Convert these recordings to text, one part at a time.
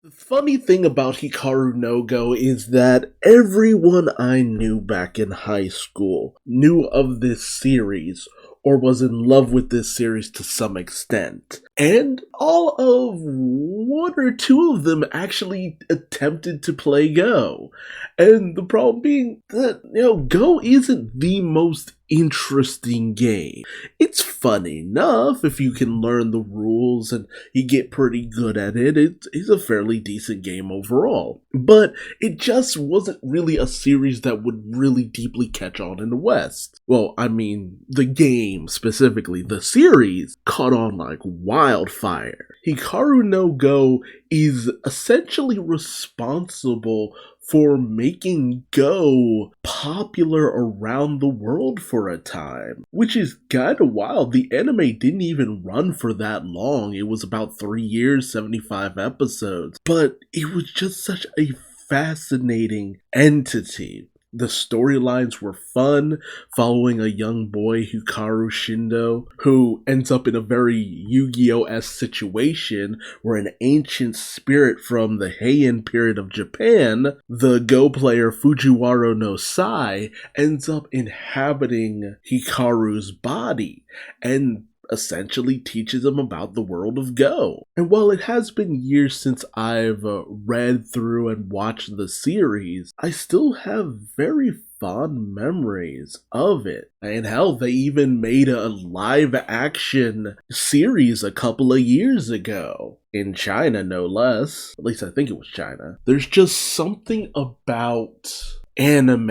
The funny thing about Hikaru no Go is that everyone I knew back in high school knew of this series or was in love with this series to some extent. And all of one or two of them actually attempted to play Go. And the problem being that, Go isn't the most interesting game. It's fun enough if you can learn the rules and you get pretty good at it. It's a fairly decent game overall. But it just wasn't really a series that would really deeply catch on in the West. Well, I mean, the game specifically, the series, caught on like wildfire. Hikaru no Go is essentially responsible for making Go popular around the world for a time, which is kinda wild. The anime didn't even run for that long. It was about 3 years, 75 episodes, but it was just such a fascinating entity. The storylines were fun, following a young boy, Hikaru Shindo, who ends up in a very Yu-Gi-Oh-esque situation where an ancient spirit from the Heian period of Japan, the Go player Fujiwara no Sai, ends up inhabiting Hikaru's body, and essentially teaches him about the world of Go. And while it has been years since I've read through and watched the series, I still have very fond memories of it. And hell, they even made a live action series a couple of years ago. In China, no less. At least I think it was China. There's just something about anime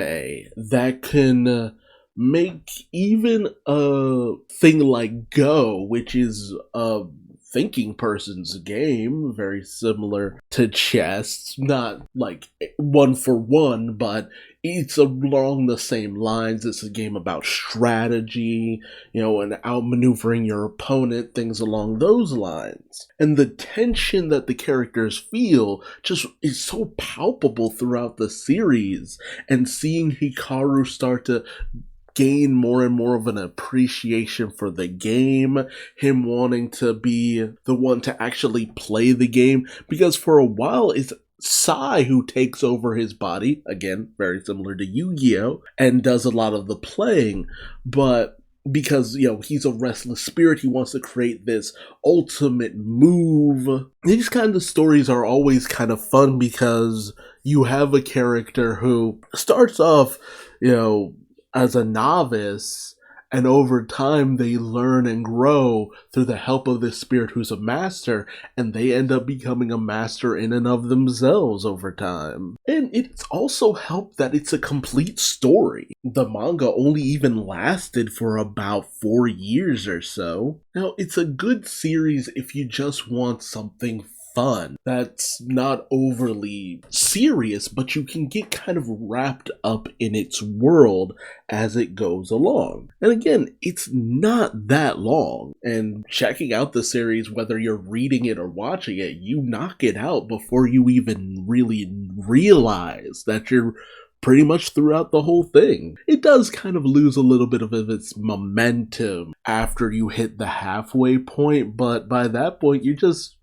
that can make even a thing like Go, which is a thinking person's game, very similar to chess, not like one for one, but it's along the same lines. It's a game about strategy, and outmaneuvering your opponent, things along those lines. And the tension that the characters feel just is so palpable throughout the series, and seeing Hikaru start to gain more and more of an appreciation for the game, him wanting to be the one to actually play the game, because for a while it's Sai who takes over his body, again, very similar to Yu-Gi-Oh!, and does a lot of the playing, but because, he's a restless spirit, he wants to create this ultimate move. These kind of stories are always kind of fun because you have a character who starts off, as a novice, and over time they learn and grow through the help of this spirit who's a master, and they end up becoming a master in and of themselves over time. And it's also helped that it's a complete story. The manga only even lasted for about 4 years or so. Now, it's a good series if you just want something fun that's not overly serious, but you can get kind of wrapped up in its world as it goes along. And again, it's not that long, and checking out the series, whether you're reading it or watching it, you knock it out before you even really realize that you're pretty much throughout the whole thing. It does kind of lose a little bit of its momentum after you hit the halfway point, but by that point you're just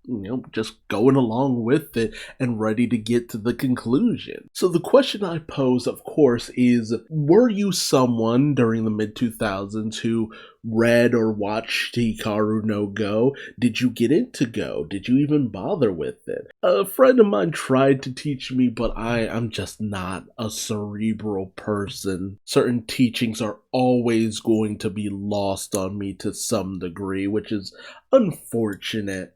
going along with it and ready to get to the conclusion. So the question I pose, of course, is, were you someone during the mid-2000s who read or watched Hikaru no Go? Did you get into Go? Did you even bother with it? A friend of mine tried to teach me, but I'm just not a cerebral person. Certain teachings are always going to be lost on me to some degree, which is unfortunate.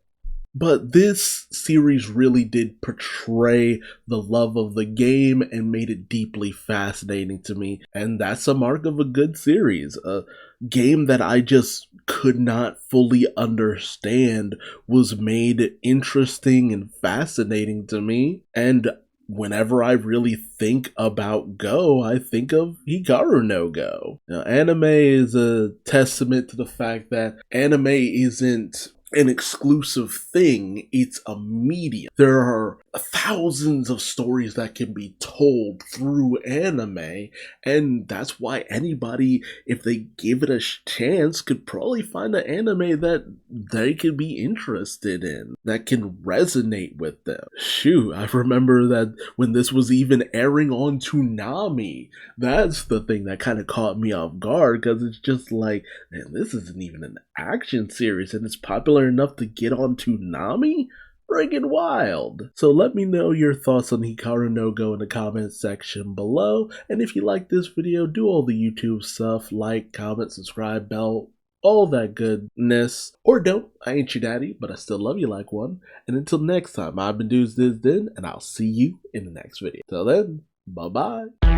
But this series really did portray the love of the game and made it deeply fascinating to me, and that's a mark of a good series. A game that I just could not fully understand was made interesting and fascinating to me, and whenever I really think about Go, I think of Hikaru no Go. Now, anime is a testament to the fact that anime isn't an exclusive thing, it's a medium. There are thousands of stories that can be told through anime, and that's why anybody, if they give it a chance, could probably find an anime that they could be interested in, that can resonate with them. Shoot, I remember that when this was even airing on Toonami, that's the thing that kind of caught me off guard, because it's just like, man, this isn't even an action series and it's popular enough to get on Toonami? Friggin' wild. So let me know your thoughts on Hikaru no Go in the comments section below, and if you like this video, do all the YouTube stuff, like, comment, subscribe, bell, all that goodness. Or don't, I ain't your daddy, but I still love you like one. And until next time, I've been Duuz-Diz-Din, and I'll see you in the next video. Till then, bye-bye.